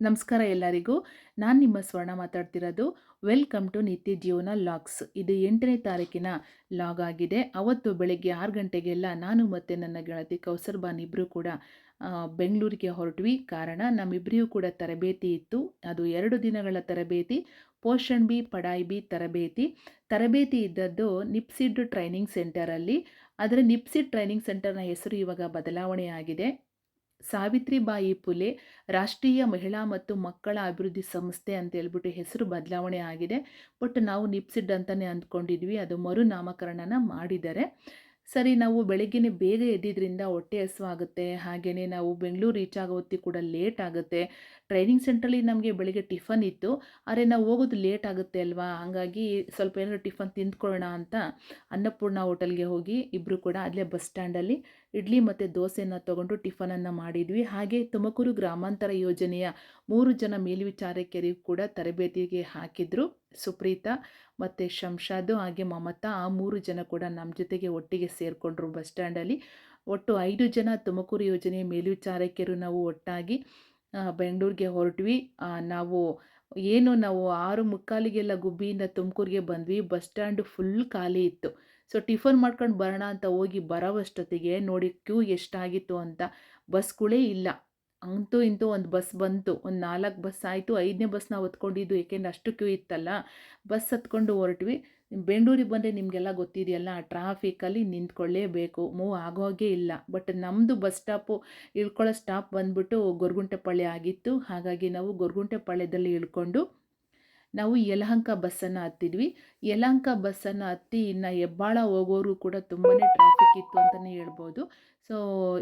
ನಮಸ್ಕಾರ ಎಲ್ಲರಿಗೂ. ನಾನು ನಿಮ್ಮ ಸ್ವರ್ಣ ಮಾತಾಡ್ತಿರೋದು. ವೆಲ್ಕಮ್ ಟು ನಿತ್ಯ ಜೀವನ ಲಾಗ್ಸ್. ಇದು 8ನೇ ತಾರೀಕಿನ ಲಾಗ್ ಆಗಿದೆ. ಅವತ್ತು ಬೆಳಗ್ಗೆ 6 ಗಂಟೆಗೆಲ್ಲ ನಾನು ಮತ್ತು ನನ್ನ ಗೆಳತಿ ಕೌಸರ್ಬಾನ್ ಇಬ್ಬರು ಕೂಡ ಬೆಂಗಳೂರಿಗೆ ಹೊರಟ್ವಿ. ಕಾರಣ ನಮ್ಮಿಬ್ಬರಿಗೂ ಕೂಡ ತರಬೇತಿ ಇತ್ತು. ಅದು 2 ದಿನಗಳ ತರಬೇತಿ, ಪೋಷಣ್ ಬಿ ಪಢಾಯಿ ಬಿ ತರಬೇತಿ ಇದ್ದದ್ದು ನಿಪ್ಸಿಡ್ ಟ್ರೈನಿಂಗ್ ಸೆಂಟರಲ್ಲಿ. ಆದರೆ ನಿಪ್ಸಿಡ್ ಟ್ರೈನಿಂಗ್ ಸೆಂಟರ್ನ ಹೆಸರು ಇವಾಗ ಬದಲಾವಣೆ ಆಗಿದೆ. ಸಾವಿತ್ರಿಬಾಯಿ ಫುಲೆ ರಾಷ್ಟ್ರೀಯ ಮಹಿಳಾ ಮತ್ತು ಮಕ್ಕಳ ಅಭಿವೃದ್ಧಿ ಸಂಸ್ಥೆ ಅಂತ ಹೇಳ್ಬಿಟ್ಟು ಹೆಸರು ಬದಲಾವಣೆ ಆಗಿದೆ. ಬಟ್ ನಾವು ನಿಪ್ಸಿಡ್ ಅಂತಲೇ ಅಂದ್ಕೊಂಡಿದ್ವಿ. ಅದು ಮರುನಾಮಕರಣನ ಮಾಡಿದ್ದಾರೆ. ಸರಿ, ನಾವು ಬೆಳಗ್ಗೆನೇ ಬೇಗ ಎದ್ದಿದ್ದರಿಂದ ಹೊಟ್ಟೆ ಹಸಿವಾಗುತ್ತೆ. ಹಾಗೆಯೇ ನಾವು ಬೆಂಗಳೂರು ರೀಚ್ ಆಗೋ ಹೊತ್ತಿಗೆ ಕೂಡ ಲೇಟ್ ಆಗುತ್ತೆ. ಟ್ರೈನಿಂಗ್ ಸೆಂಟ್ರಲ್ಲಿ ನಮಗೆ ಬೆಳಗ್ಗೆ ಟಿಫನ್ ಇತ್ತು, ಆದರೆ ನಾವು ಹೋಗೋದು ಲೇಟ್ ಆಗುತ್ತೆ ಅಲ್ವಾ. ಹಾಗಾಗಿ ಸ್ವಲ್ಪ ಏನಾದರೂ ಟಿಫನ್ ತಿಂದ್ಕೊಳ್ಳೋಣ ಅಂತ ಅನ್ನಪೂರ್ಣ ಹೋಟೆಲ್ಗೆ ಹೋಗಿ ಇಬ್ಬರು ಕೂಡ ಅಲ್ಲೇ ಬಸ್ ಸ್ಟ್ಯಾಂಡಲ್ಲಿ ಇಡ್ಲಿ ಮತ್ತು ದೋಸೆಯನ್ನು ತೊಗೊಂಡು ಟಿಫನನ್ನು ಮಾಡಿದ್ವಿ. ಹಾಗೆ ತುಮಕೂರು ಗ್ರಾಮಾಂತರ ಯೋಜನೆಯ 3 ಜನ ಮೇಲ್ವಿಚಾರಕಿಯರಿಗೂ ಕೂಡ ತರಬೇತಿಗೆ ಹಾಕಿದ್ರು. ಸುಪ್ರೀತಾ ಮತ್ತು ಶಂಷಾದು ಹಾಗೆ ಮಮತಾ, ಆ 3 ಜನ ಕೂಡ ನಮ್ಮ ಜೊತೆಗೆ ಒಟ್ಟಿಗೆ ಸೇರಿಕೊಂಡ್ರು ಬಸ್ ಸ್ಟ್ಯಾಂಡಲ್ಲಿ. ಒಟ್ಟು 5 ಜನ ತುಮಕೂರು ಯೋಜನೆಯ ಮೇಲ್ವಿಚಾರಕಿಯರು ನಾವು ಒಟ್ಟಾಗಿ ಬೆಂಗಳೂರಿಗೆ ಹೊರಟ್ವಿ. ನಾವು 6:45ಗೆಲ್ಲ ಗುಬ್ಬಿಯಿಂದ ತುಮಕೂರಿಗೆ ಬಂದ್ವಿ. ಬಸ್ ಸ್ಟ್ಯಾಂಡು ಫುಲ್ ಖಾಲಿ ಇತ್ತು. ಸೊ ಟಿಫನ್ ಮಾಡ್ಕೊಂಡು ಬರೋಣ ಅಂತ ಹೋಗಿ ಬರೋವಷ್ಟೊತ್ತಿಗೆ ನೋಡಿ ಕ್ಯೂ ಎಷ್ಟಾಗಿತ್ತು ಅಂತ. ಬಸ್ಗಳೇ ಇಲ್ಲ. ಅಂತೂ ಇಂತೂ ಒಂದು ಬಸ್ ಬಂತು. ಒಂದು 4 ಬಸ್ ಆಯಿತು. 5ನೇ ಬಸ್ ನಾವು ಹತ್ಕೊಂಡಿದ್ದು, ಏಕೆಂದರೆ ಅಷ್ಟು ಕ್ಯೂ ಇತ್ತಲ್ಲ. ಬಸ್ ಹತ್ಕೊಂಡು ಹೊರಟ್ವಿ. ಬೆಂಗಳೂರಿಗೆ ಬಂದರೆ ನಿಮಗೆಲ್ಲ ಗೊತ್ತಿದೆಯಲ್ಲ, ಟ್ರಾಫಿಕಲ್ಲಿ ನಿಂತ್ಕೊಳ್ಳೇಬೇಕು, ಮೂವ್ ಆಗೋಗೇ ಇಲ್ಲ. ಬಟ್ ನಮ್ಮದು ಬಸ್ ಸ್ಟಾಪು ಇಳ್ಕೊಳ್ಳೋ ಸ್ಟಾಪ್ ಬಂದುಬಿಟ್ಟು ಗೊರಗುಂಟೆಪಾಳ್ಯ ಆಗಿತ್ತು. ಹಾಗಾಗಿ ನಾವು ಗೊರಗುಂಟೆಪಾಳ್ಯದಲ್ಲಿ ಇಳ್ಕೊಂಡು ನಾವು ಯಲಹಂಕ ಬಸ್ಸನ್ನು ಹತ್ತಿದ್ವಿ. ಯಲಹಂಕ ಬಸ್ಸನ್ನು ಹತ್ತಿ ಇನ್ನು ಹೆಬ್ಬಾಳ ಹೋಗೋರು ಕೂಡ ತುಂಬಾ ಟ್ರಾಫಿಕ್ ಇತ್ತು ಅಂತಲೇ ಹೇಳ್ಬೋದು. ಸೊ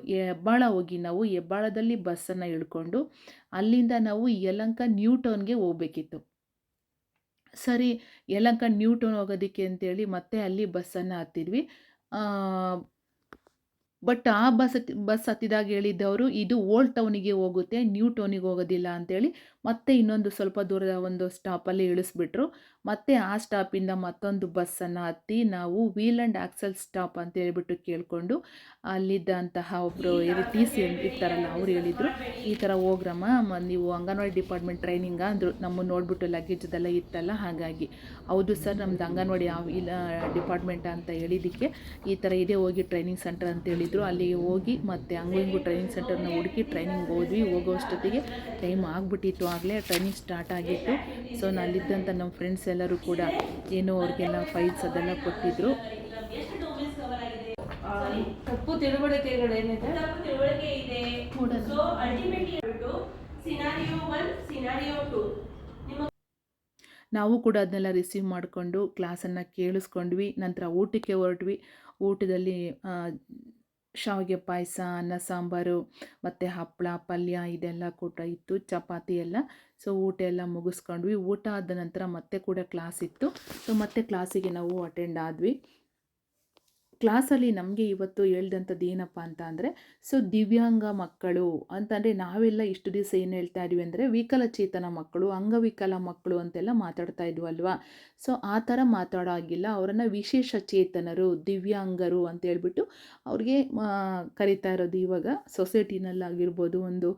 ಹೆಬ್ಬಾಳ ಹೋಗಿ ನಾವು ಹೆಬ್ಬಾಳದಲ್ಲಿ ಬಸ್ಸನ್ನು ಇಳ್ಕೊಂಡು ಅಲ್ಲಿಂದ ನಾವು ಯಲಹಂಕ ನ್ಯೂ ಟೌನ್ಗೆ ಹೋಗಬೇಕಿತ್ತು. ಸರಿ, ಯಲಹಂಕ ನ್ಯೂ ಟೌನ್ ಹೋಗೋದಕ್ಕೆ ಅಂತೇಳಿ ಮತ್ತೆ ಅಲ್ಲಿ ಬಸ್ಸನ್ನು ಹತ್ತಿದ್ವಿ. ಬಟ್ ಆ ಬಸ್ ಹತ್ತಿದಾಗ ಹೇಳಿದ್ದವರು ಇದು ಓಲ್ಡ್ ಟೌನಿಗೆ ಹೋಗುತ್ತೆ, ನ್ಯೂ ಟೌನಿಗೆ ಹೋಗೋದಿಲ್ಲ ಅಂತೇಳಿ ಮತ್ತೆ ಇನ್ನೊಂದು ಸ್ವಲ್ಪ ದೂರದ ಒಂದು ಸ್ಟಾಪಲ್ಲಿ ಇಳಿಸ್ಬಿಟ್ರು. ಮತ್ತೆ ಆ ಸ್ಟಾಪಿಂದ ಮತ್ತೊಂದು ಬಸ್ಸನ್ನು ಹತ್ತಿ ನಾವು ವೀಲ್ ಆ್ಯಂಡ್ ಆಕ್ಸಲ್ ಸ್ಟಾಪ್ ಅಂತ ಹೇಳ್ಬಿಟ್ಟು ಕೇಳಿಕೊಂಡು ಅಲ್ಲಿದ್ದಂತಹ ಒಬ್ಬರು ಟಿ ಸಿ ಇರ್ತಾರಲ್ಲ, ಅವ್ರು ಹೇಳಿದರು, ಈ ಥರ ಹೋಗ್ರಮ್ಮ, ನೀವು ಅಂಗನವಾಡಿ ಡಿಪಾರ್ಟ್ಮೆಂಟ್ ಟ್ರೈನಿಂಗ ಅಂದರು. ನಮ್ಮನ್ನು ನೋಡಿಬಿಟ್ಟು ಲಗೇಜದೆಲ್ಲ ಇತ್ತಲ್ಲ. ಹಾಗಾಗಿ ಹೌದು ಸರ್, ನಮ್ಮದು ಅಂಗನವಾಡಿ ಡಿಪಾರ್ಟ್ಮೆಂಟ್ ಅಂತ ಹೇಳಿದ್ದಕ್ಕೆ ಈ ಥರ ಇದೆ, ಹೋಗಿ ಟ್ರೈನಿಂಗ್ ಸೆಂಟರ್ ಅಂತ ಹೇಳಿದರು. ಅಲ್ಲಿಗೆ ಹೋಗಿ ಮತ್ತೆ ಹಂಗೂ ಟ್ರೈನಿಂಗ್ ಸೆಂಟರ್ನ ಹುಡುಕಿ ಟ್ರೈನಿಂಗ್ ಹೋದ್ವಿ. ಹೋಗೋಷ್ಟೊತ್ತಿಗೆ ಟೈಮ್ ಆಗಿಬಿಟ್ಟಿತ್ತು. ಆಗಲೇ ಟ್ರೈನಿಂಗ್ ಸ್ಟಾರ್ಟ್ ಆಗಿತ್ತು. ಸೊ ಅಲ್ಲಿದ್ದಂಥ ನಮ್ಮ ಫ್ರೆಂಡ್ಸ್ ಎಲ್ಲರೂ ಕೂಡ ಏನೋ ಅವ್ರಿಗೆಲ್ಲ ಫೈಲ್ಸ್ ಅದೆಲ್ಲ ಕೊಟ್ಟಿದ್ರು. ತಪ್ಪು ತಿಳುವಳಿಕೆಗಳೇನಿದೆ, ತಪ್ಪು ತಿಳುವಳಿಕೆ ಇದೆ. ಸೊ ಅಲ್ಟಿಮೇಟ್ಲಿ ಸಿನಾರಿಯೋ 1 ಸಿನಾರಿಯೋ 2 ನಾವು ಕೂಡ ಅದನ್ನೆಲ್ಲ ರಿಸೀವ್ ಮಾಡಿಕೊಂಡು ಕ್ಲಾಸನ್ನು ಕೇಳಿಸ್ಕೊಂಡ್ವಿ. ನಂತರ ಊಟಕ್ಕೆ ಹೊರಟ್ವಿ. ಊಟದಲ್ಲಿ ಶಾವಿಗೆ ಪಾಯಸ, ಅನ್ನ ಸಾಂಬಾರು ಮತ್ತು ಹಪ್ಪಳ, ಪಲ್ಯ ಇದೆಲ್ಲ ಕೂಡ ಇತ್ತು, ಚಪಾತಿ ಎಲ್ಲ. ಸೊ ಊಟ ಎಲ್ಲ ಮುಗಿಸ್ಕೊಂಡ್ವಿ. ಊಟ ಆದ ನಂತರ ಮತ್ತೆ ಕೂಡ ಕ್ಲಾಸ್ ಇತ್ತು. ಸೊ ಮತ್ತೆ ಕ್ಲಾಸಿಗೆ ನಾವು ಅಟೆಂಡ್ ಆದ್ವಿ. ಕ್ಲಾಸಲ್ಲಿ ನಮಗೆ ಇವತ್ತು ಹೇಳ್ದಂಥದ್ದು ಏನಪ್ಪ ಅಂತ ಅಂದರೆ, ಸೊ ದಿವ್ಯಾಂಗ ಮಕ್ಕಳು ಅಂತಂದರೆ ನಾವೆಲ್ಲ ಇಷ್ಟು ದಿವಸ ಏನು ಹೇಳ್ತಾ ಇದ್ವಿ ಅಂದರೆ ವಿಕಲಚೇತನ ಮಕ್ಕಳು, ಅಂಗವಿಕಲ ಮಕ್ಕಳು ಅಂತೆಲ್ಲ ಮಾತಾಡ್ತಾ ಇದ್ವಲ್ವಾ. ಸೊ ಆ ಥರ ಮಾತಾಡೋಂಗಿಲ್ಲ. ಅವರನ್ನು ವಿಶೇಷ ಚೇತನರು, ದಿವ್ಯಾಂಗರು ಅಂತ ಹೇಳ್ಬಿಟ್ಟು ಅವ್ರಿಗೆ ಕರಿತಾ ಇರೋದು. ಇವಾಗ ಸೊಸೈಟಿನಲ್ಲಾಗಿರ್ಬೋದು, ಒಂದು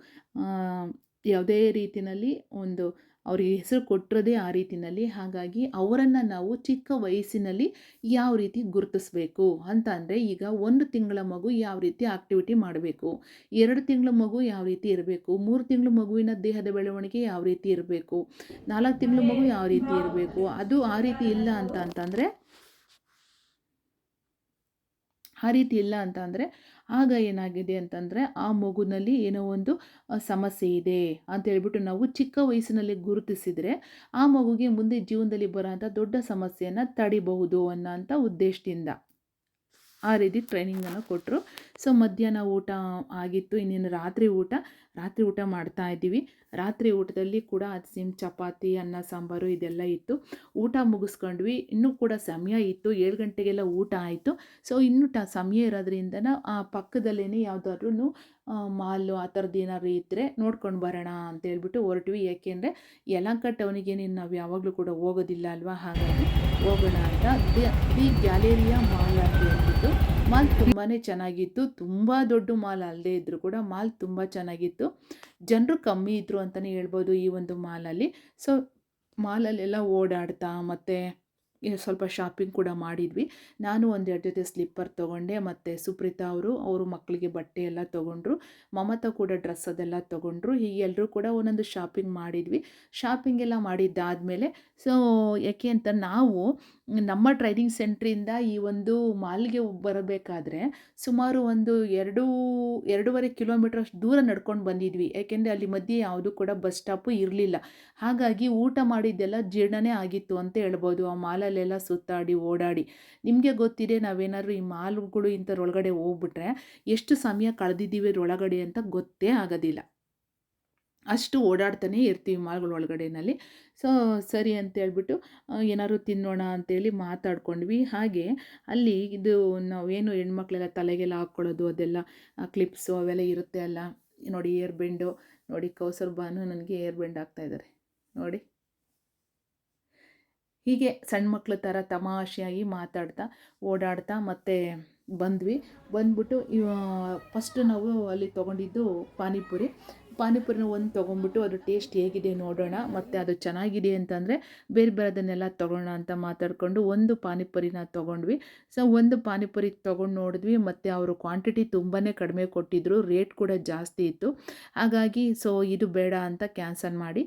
ಯಾವುದೇ ರೀತಿಯಲ್ಲಿ ಒಂದು ಅವ್ರಿಗೆ ಹೆಸರು ಕೊಟ್ಟಿರೋದೇ ಆ ರೀತಿಯಲ್ಲಿ. ಹಾಗಾಗಿ ಅವರನ್ನು ನಾವು ಚಿಕ್ಕ ವಯಸ್ಸಿನಲ್ಲಿ ಯಾವ ರೀತಿ ಗುರುತಿಸ್ಬೇಕು ಅಂತ ಅಂದರೆ, ಈಗ 1 ತಿಂಗಳ ಮಗು ಯಾವ ರೀತಿ ಆಕ್ಟಿವಿಟಿ ಮಾಡಬೇಕು, 2 ತಿಂಗಳ ಮಗು ಯಾವ ರೀತಿ ಇರಬೇಕು, 3 ತಿಂಗಳ ಮಗುವಿನ ದೇಹದ ಬೆಳವಣಿಗೆ ಯಾವ ರೀತಿ ಇರಬೇಕು, 4 ತಿಂಗಳ ಮಗು ಯಾವ ರೀತಿ ಇರಬೇಕು, ಅದು ಆ ರೀತಿ ಇಲ್ಲ ಅಂತಂದರೆ ಆಗ ಏನಾಗಿದೆ ಅಂತಂದರೆ ಆ ಮಗುನಲ್ಲಿ ಏನೋ ಒಂದು ಸಮಸ್ಯೆ ಇದೆ ಅಂತ ಹೇಳ್ಬಿಟ್ಟು ನಾವು ಚಿಕ್ಕ ವಯಸ್ಸಿನಲ್ಲಿ ಗುರುತಿಸಿದರೆ ಆ ಮಗುಗೆ ಮುಂದೆ ಜೀವನದಲ್ಲಿ ಬರೋಂಥ ದೊಡ್ಡ ಸಮಸ್ಯೆಯನ್ನು ತಡಿಬಹುದು ಅನ್ನೋಂಥ ಉದ್ದೇಶದಿಂದ ಆ ರೀತಿ ಟ್ರೈನಿಂಗನ್ನು ಕೊಟ್ಟರು. ಸೊ ಮಧ್ಯಾಹ್ನ ಊಟ ಆಗಿತ್ತು. ಇನ್ನೇನು ರಾತ್ರಿ ಊಟ ಮಾಡ್ತಾ ಇದ್ದೀವಿ. ರಾತ್ರಿ ಊಟದಲ್ಲಿ ಕೂಡ ಚಪಾತಿ, ಅನ್ನ ಸಾಂಬಾರು ಇದೆಲ್ಲ ಇತ್ತು. ಊಟ ಮುಗಿಸ್ಕೊಂಡ್ವಿ. ಇನ್ನೂ ಕೂಡ ಸಮಯ ಇತ್ತು. 7 ಗಂಟೆಗೆಲ್ಲ ಊಟ ಆಯಿತು. ಸೊ ಇನ್ನೂ ಸಮಯ ಇರೋದ್ರಿಂದ ಆ ಪಕ್ಕದಲ್ಲೇ ಯಾವುದಾದ್ರೂ ಮಾಲು ಆ ಥರದ್ದು ಏನಾದ್ರು ಇದ್ದರೆ ನೋಡ್ಕೊಂಡು ಬರೋಣ ಅಂತ ಹೇಳ್ಬಿಟ್ಟು ಹೊರಟ್ವಿ. ಏಕೆಂದರೆ ಯಲಹಂಕ ಟೌನಿಗೆ ನಾವು ಯಾವಾಗಲೂ ಕೂಡ ಹೋಗೋದಿಲ್ಲ ಅಲ್ವಾ. ಹಾಗಾಗಿ ಹೋಗೋಣ ಅಂತ. ದಿ ಗ್ಯಾಲೇರಿಯಾ ಮಾಲ್ ಅಂತ ಹೇಳ್ಬಿಟ್ಟು ಮಾಲ್ ತುಂಬಾ ಚೆನ್ನಾಗಿತ್ತು. ತುಂಬ ದೊಡ್ಡ ಮಾಲ್ ಅಲ್ಲದೇ ಇದ್ದರೂ ಕೂಡ ಮಾಲ್ ತುಂಬ ಚೆನ್ನಾಗಿತ್ತು. ಜನರು ಕಮ್ಮಿ ಇದ್ದರು ಅಂತಲೇ ಹೇಳ್ಬೋದು ಈ ಒಂದು ಮಾಲಲ್ಲಿ. ಸೊ ಮಾಲಲ್ಲೆಲ್ಲ ಓಡಾಡ್ತಾ ಮತ್ತು ಸ್ವಲ್ಪ ಶಾಪಿಂಗ್ ಕೂಡ ಮಾಡಿದ್ವಿ. ನಾನು ಒಂದೆರಡು ಜೊತೆ ಸ್ಲಿಪ್ಪರ್ ತೊಗೊಂಡೆ, ಮತ್ತು ಸುಪ್ರೀತಾ ಅವರು ಮಕ್ಕಳಿಗೆ ಬಟ್ಟೆ ಎಲ್ಲ ತೊಗೊಂಡ್ರು. ಮಮತಾ ಕೂಡ ಡ್ರೆಸ್ ಅದೆಲ್ಲ ತೊಗೊಂಡ್ರು. ಹೀಗೆ ಎಲ್ಲರೂ ಕೂಡ ಒಂದೊಂದು ಶಾಪಿಂಗ್ ಮಾಡಿದ್ವಿ. ಶಾಪಿಂಗ್ ಎಲ್ಲ ಮಾಡಿದ್ದಾದಮೇಲೆ ಸೊ ಯಾಕೆ ಅಂತ ನಾವು ನಮ್ಮ ಟ್ರೈನಿಂಗ್ ಸೆಂಟ್ರಿಂದ ಈ ಒಂದು ಮಾಲ್ಗೆ ಬರಬೇಕಾದ್ರೆ ಸುಮಾರು ಒಂದು 2.5 ಕಿಲೋಮೀಟ್ರಷ್ಟು ದೂರ ನಡ್ಕೊಂಡು ಬಂದಿದ್ವಿ. ಯಾಕೆಂದರೆ ಅಲ್ಲಿ ಮಧ್ಯೆ ಯಾವುದೂ ಕೂಡ ಬಸ್ ಸ್ಟಾಪು ಇರಲಿಲ್ಲ. ಹಾಗಾಗಿ ಊಟ ಮಾಡಿದ್ದೆಲ್ಲ ಜೀರ್ಣನೇ ಆಗಿತ್ತು ಅಂತ ಹೇಳ್ಬೋದು. ಆ ಮಾಲಲ್ಲೆಲ್ಲ ಸುತ್ತಾಡಿ ಓಡಾಡಿ. ನಿಮಗೆ ಗೊತ್ತಿದೆ, ನಾವೇನಾದರೂ ಈ ಮಾಲ್ಗಳು ಇಂಥರೊಳಗಡೆ ಹೋಗ್ಬಿಟ್ರೆ ಎಷ್ಟು ಸಮಯ ಕಳೆದಿದ್ದೀವಿ ಒಳಗಡೆ ಅಂತ ಗೊತ್ತೇ ಆಗೋದಿಲ್ಲ. ಅಷ್ಟು ಓಡಾಡ್ತಾನೇ ಇರ್ತೀವಿ ಮಾಲ್ಗಳ ಒಳಗಡೆನಲ್ಲಿ. ಸೊ ಸರಿ ಅಂತೇಳ್ಬಿಟ್ಟು ಏನಾದ್ರು ತಿನ್ನೋಣ ಅಂತೇಳಿ ಮಾತಾಡ್ಕೊಂಡ್ವಿ. ಹಾಗೆ ಅಲ್ಲಿ ಇದು ನಾವೇನು ಹೆಣ್ಮಕ್ಳೆಲ್ಲ ತಲೆಗೆಲ್ಲ ಹಾಕ್ಕೊಳ್ಳೋದು ಅದೆಲ್ಲ ಕ್ಲಿಪ್ಸು ಅವೆಲ್ಲ ಇರುತ್ತೆ ಅಲ್ಲ, ನೋಡಿ ಏರ್ ಬೆಂಡು ನೋಡಿ, ಕೌಸರ್ ಬಾನು ನನಗೆ ಏರ್ ಬೆಂಡ್ ಹಾಕ್ತಾಯಿದ್ದಾರೆ ನೋಡಿ. ಹೀಗೆ ಸಣ್ಣ ಮಕ್ಳ ಥರ ತಮಾಷೆಯಾಗಿ ಮಾತಾಡ್ತಾ ಓಡಾಡ್ತಾ ಮತ್ತೆ ಬಂದ್ಬಿಟ್ಟು ಫಸ್ಟು ನಾವು ಅಲ್ಲಿ ತೊಗೊಂಡಿದ್ದು ಪಾನಿಪುರಿನ ಒಂದು ತೊಗೊಂಡ್ಬಿಟ್ಟು ಅದು ಟೇಸ್ಟ್ ಹೇಗಿದೆ ನೋಡೋಣ, ಮತ್ತು ಅದು ಚೆನ್ನಾಗಿದೆ ಅಂತಂದರೆ ಬೇರೆದನ್ನೆಲ್ಲ ತೊಗೊಳ್ಳೋಣ ಅಂತ ಮಾತಾಡಿಕೊಂಡು ಒಂದು ಪಾನಿಪುರಿನ ತೊಗೊಂಡ್ವಿ. ಸೊ ಒಂದು ಪಾನಿಪುರಿ ತೊಗೊಂಡು ನೋಡಿದ್ವಿ, ಮತ್ತು ಅವರು ಕ್ವಾಂಟಿಟಿ ತುಂಬಾ ಕಡಿಮೆ ಕೊಟ್ಟಿದ್ದರು, ರೇಟ್ ಕೂಡ ಜಾಸ್ತಿ ಇತ್ತು. ಹಾಗಾಗಿ ಸೊ ಇದು ಬೇಡ ಅಂತ ಕ್ಯಾನ್ಸಲ್ ಮಾಡಿ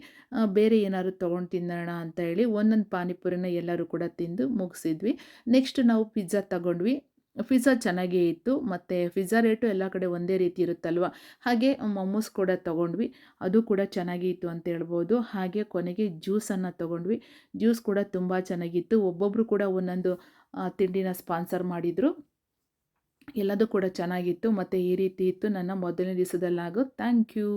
ಬೇರೆ ಏನಾದ್ರು ತೊಗೊಂಡು ತಿನ್ನೋಣ ಅಂತ ಹೇಳಿ ಒಂದೊಂದು ಪಾನಿಪುರಿನ ಎಲ್ಲರೂ ಕೂಡ ತಿಂದು ಮುಗಿಸಿದ್ವಿ. ನೆಕ್ಸ್ಟ್ ನಾವು ಪಿಜ್ಜಾ ತಗೊಂಡ್ವಿ. ಪಿಜ್ಜಾ ಚೆನ್ನಾಗೇ ಇತ್ತು, ಮತ್ತು ಪಿಜ್ಜಾ ರೇಟು ಎಲ್ಲ ಕಡೆ ಒಂದೇ ರೀತಿ ಇರುತ್ತಲ್ವ. ಹಾಗೆ ಮೊಮೋಸ್ ಕೂಡ ತೊಗೊಂಡ್ವಿ, ಅದು ಕೂಡ ಚೆನ್ನಾಗೇ ಇತ್ತು ಅಂತ ಹೇಳ್ಬೋದು. ಹಾಗೆ ಕೊನೆಗೆ ಜ್ಯೂಸನ್ನು ತೊಗೊಂಡ್ವಿ. ಜ್ಯೂಸ್ ಕೂಡ ತುಂಬ ಚೆನ್ನಾಗಿತ್ತು. ಒಬ್ಬೊಬ್ಬರು ಕೂಡ ಒಂದೊಂದು ತಿಂಡಿನ ಸ್ಪಾನ್ಸರ್ ಮಾಡಿದರು. ಎಲ್ಲದೂ ಕೂಡ ಚೆನ್ನಾಗಿತ್ತು. ಮತ್ತು ಈ ರೀತಿ ಇತ್ತು ನನ್ನ ಮೊದಲನೇ ದಿವಸದಲ್ಲಾಗೋ. Thank you.